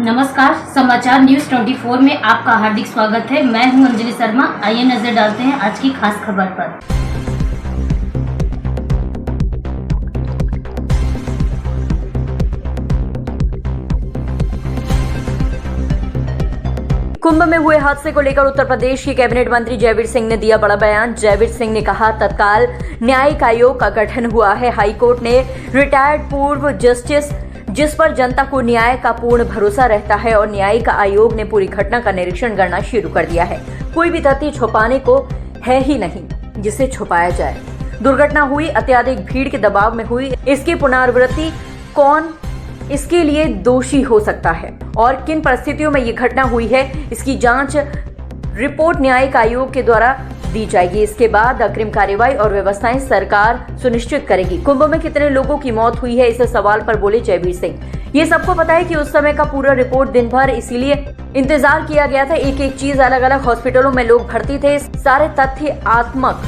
नमस्कार, समाचार न्यूज 24 में आपका हार्दिक स्वागत है। मैं हूं अंजलि शर्मा। आइए नजर डालते हैं आज की खास खबर पर। कुंभ में हुए हादसे को लेकर उत्तर प्रदेश के कैबिनेट मंत्री जयवीर सिंह ने दिया बड़ा बयान। जयवीर सिंह ने कहा, तत्काल न्यायिक आयोग का गठन हुआ है। हाईकोर्ट ने रिटायर्ड पूर्व जस्टिस जिस पर जनता को न्याय का पूर्ण भरोसा रहता है और न्यायिक आयोग ने पूरी घटना का निरीक्षण करना शुरू कर दिया है। कोई भी तथ्य छुपाने को है ही नहीं जिसे छुपाया जाए। दुर्घटना हुई, अत्यधिक भीड़ के दबाव में हुई। इसकी पुनरावृत्ति कौन इसके लिए दोषी हो सकता है और किन परिस्थितियों में ये घटना हुई है, इसकी जांच रिपोर्ट न्यायिक आयोग के द्वारा दी जाएगी। इसके बाद अग्रिम कार्यवाही और व्यवस्थाएं सरकार सुनिश्चित करेगी। कुंभ में कितने लोगों की मौत हुई है, इस सवाल पर बोले जयवीर सिंह। ये सबको पता है कि उस समय का पूरा रिपोर्ट दिन भर इसीलिए इंतजार किया गया था। एक एक चीज, अलग अलग हॉस्पिटलों में लोग भर्ती थे। सारे तथ्यात्मक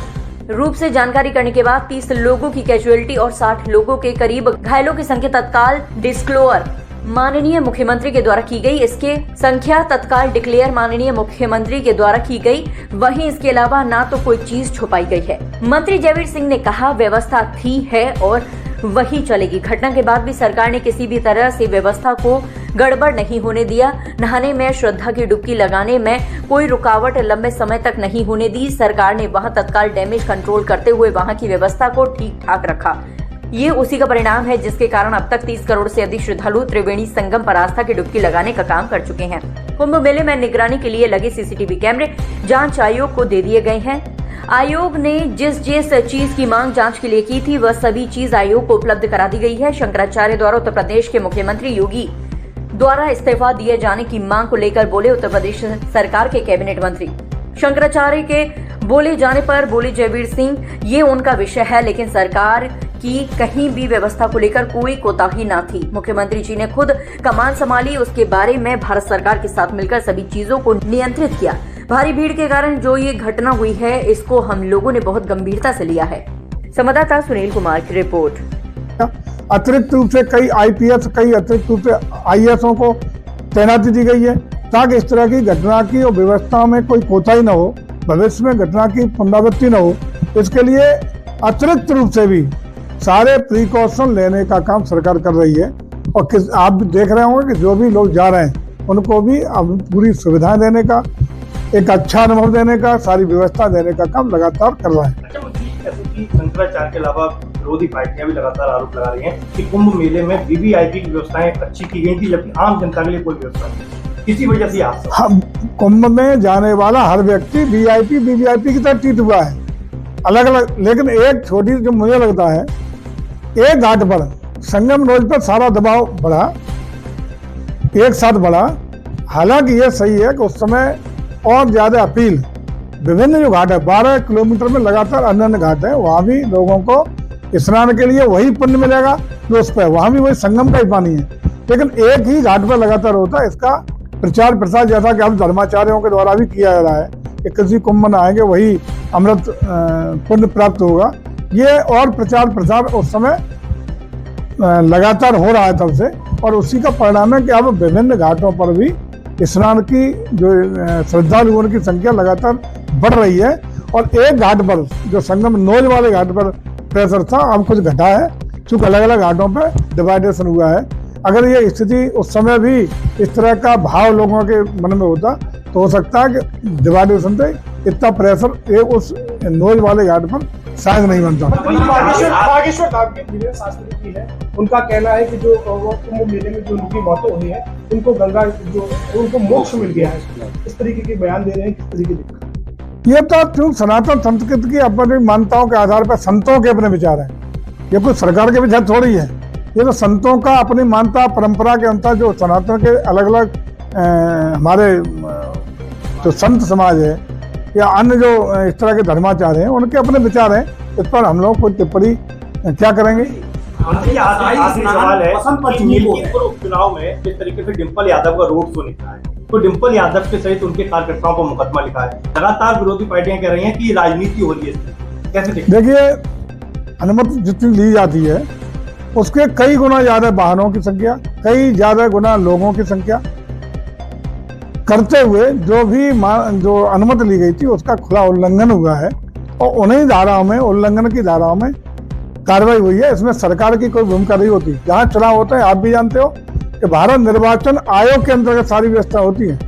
रूप से जानकारी करने के बाद 30 लोगों की कैजुअलिटी और 60 लोगों के करीब घायलों की संख्या तत्काल डिस्क्लोजर माननीय मुख्यमंत्री के द्वारा की गई। इसके संख्या तत्काल डिक्लेयर माननीय मुख्यमंत्री के द्वारा की गई। वहीं इसके अलावा ना तो कोई चीज छुपाई गई है। मंत्री जयवीर सिंह ने कहा, व्यवस्था थी, है और वही चलेगी। घटना के बाद भी सरकार ने किसी भी तरह से व्यवस्था को गड़बड़ नहीं होने दिया। नहाने में, श्रद्धा की डुबकी लगाने में कोई रुकावट लंबे समय तक नहीं होने दी। सरकार ने वहां तत्काल डैमेज कंट्रोल करते हुए वहां की व्यवस्था को ठीक ठाक रखा। ये उसी का परिणाम है जिसके कारण अब तक 30 करोड़ से अधिक श्रद्धालु त्रिवेणी संगम पर आस्था की डुबकी लगाने का काम कर चुके हैं। कुंभ मेले में निगरानी के लिए लगे सीसीटीवी कैमरे जांच आयोग को दे दिए गए हैं। आयोग ने जिस चीज की मांग जांच के लिए की थी, वह सभी चीज आयोग को उपलब्ध करा दी गई है। शंकराचार्य द्वारा उत्तर प्रदेश के मुख्यमंत्री योगी द्वारा इस्तीफा दिए जाने की मांग को लेकर बोले उत्तर प्रदेश सरकार के कैबिनेट मंत्री। शंकराचार्य के बोले जाने पर बोले जयवीर सिंह, ये उनका विषय है, लेकिन सरकार की कहीं भी व्यवस्था को लेकर कोई कोताही ना थी। मुख्यमंत्री जी ने खुद कमान संभाली, उसके बारे में भारत सरकार के साथ मिलकर सभी चीजों को नियंत्रित किया। भारी भीड़ के कारण जो ये घटना हुई है, इसको हम लोगों ने बहुत गंभीरता से लिया है। संवाददाता सुनील कुमार की रिपोर्ट। अतिरिक्त रूप से कई आईपीएस, कई अतिरिक्त रूप से आईएएसओं को तैनाती दी गई है ताकि इस तरह की घटना की और व्यवस्था में कोई कोताही न हो, भविष्य में घटना की पुनरावृत्ति न हो। इसके लिए अतिरिक्त रूप से भी सारे प्रिकॉशन लेने का काम सरकार कर रही है। और आप देख रहे होंगे कि जो भी लोग जा रहे हैं उनको भी अब पूरी सुविधाएं देने का, एक अच्छा अनुभव देने का, सारी व्यवस्था देने का काम लगातार कर रहा है। शंकराचार्य के अलावा विरोधी पार्टियां भी लगातार आरोप लगा रही हैं कि कुंभ मेले में वीवीआईपी की व्यवस्थाएं अच्छी की गई थी, जबकि आम जनता के लिए कोई व्यवस्था नहीं। इसी वजह से आप कुंभ में जाने वाला हर व्यक्ति वीआईपी वीवीआईपी की तरह ट्रीट हुआ है, अलग अलग। लेकिन एक छोटी जो मुझे लगता है, एक घाट पर संगम रोड पर सारा दबाव बढ़ा, एक साथ बढ़ा। हालांकि ये सही है कि उस समय और ज्यादा अपील, विभिन्न जो घाट है 12 किलोमीटर में लगातार अन्य घाट है, वहां भी लोगों को स्नान के लिए वही पुण्य मिलेगा जो उस पर, वहां भी वही संगम का ही पानी है। लेकिन एक ही घाट पर लगातार होता है। इसका प्रचार प्रसार जैसा कि अब धर्माचार्यों के द्वारा भी किया जा रहा है कि किसी कुंभ में आएंगे वही अमृत पुण्य प्राप्त होगा। ये और प्रचार प्रसार उस समय लगातार हो रहा है तब से, और उसी का परिणाम है कि अब विभिन्न घाटों पर भी स्नान की जो श्रद्धालुओं की संख्या लगातार बढ़ रही है। और एक घाट पर जो संगम नोज वाले घाट पर प्रेशर था, अब कुछ घटा है, चूंकि अलग अलग घाटों पर डिवाइडेशन हुआ है। अगर ये स्थिति उस समय भी इस तरह का भाव लोगों के मन में होता तो हो सकता है कि डिवाइडेशन से इतना प्रेशर उस नोज वाले घाट पर शायद नहीं बनता। बागेश्वर धाम के विजय शास्त्री जी है, उनका कहना है कि जो कुंभ मेले में जो उनकी मौतें हुई है, उनको गंगा जो उनको मोक्ष मिल गया है। इस तरीके के बयान दे रहे हैं, किस तरीके के? ये तो क्यों सनातन संस्कृति की अपनी मान्यताओं के आधार पर संतों के अपने विचार हैं। ये कोई सरकार के विचार थोड़ी है, ये तो संतों का अपनी मान्यता परंपरा के अनुसार जो सनातन के अलग अलग हमारे जो संत समाज है या अन्य जो इस तरह के धर्माचार्य हैं, उनके अपने विचार हैं। इस पर हम लोग कोई टिप्पणी क्या करेंगे? सवाल है, उपचुनाव में जिस तरीके से डिम्पल यादव का रोड शो निकला है, तो डिम्पल यादव के सहित उनके कार्यकर्ताओं पर मुकदमा लिखा है। लगातार विरोधी पार्टियां कह रही हैं कि राजनीति हो रही है, कैसे देखिए, अनुमति जितनी ली जाती है उसके कई गुना ज्यादा वाहनों की संख्या, कई ज्यादा गुना लोगों की संख्या, करते हुए जो अनुमति ली गई थी उसका खुला उल्लंघन हुआ है और उन्हीं धाराओं में, उल्लंघन की धाराओं में कार्रवाई हुई है। इसमें सरकार की कोई भूमिका नहीं होती। जहां चुनाव होते हैं, आप भी जानते हो कि भारत निर्वाचन आयोग के अंतर्गत सारी व्यवस्था होती है।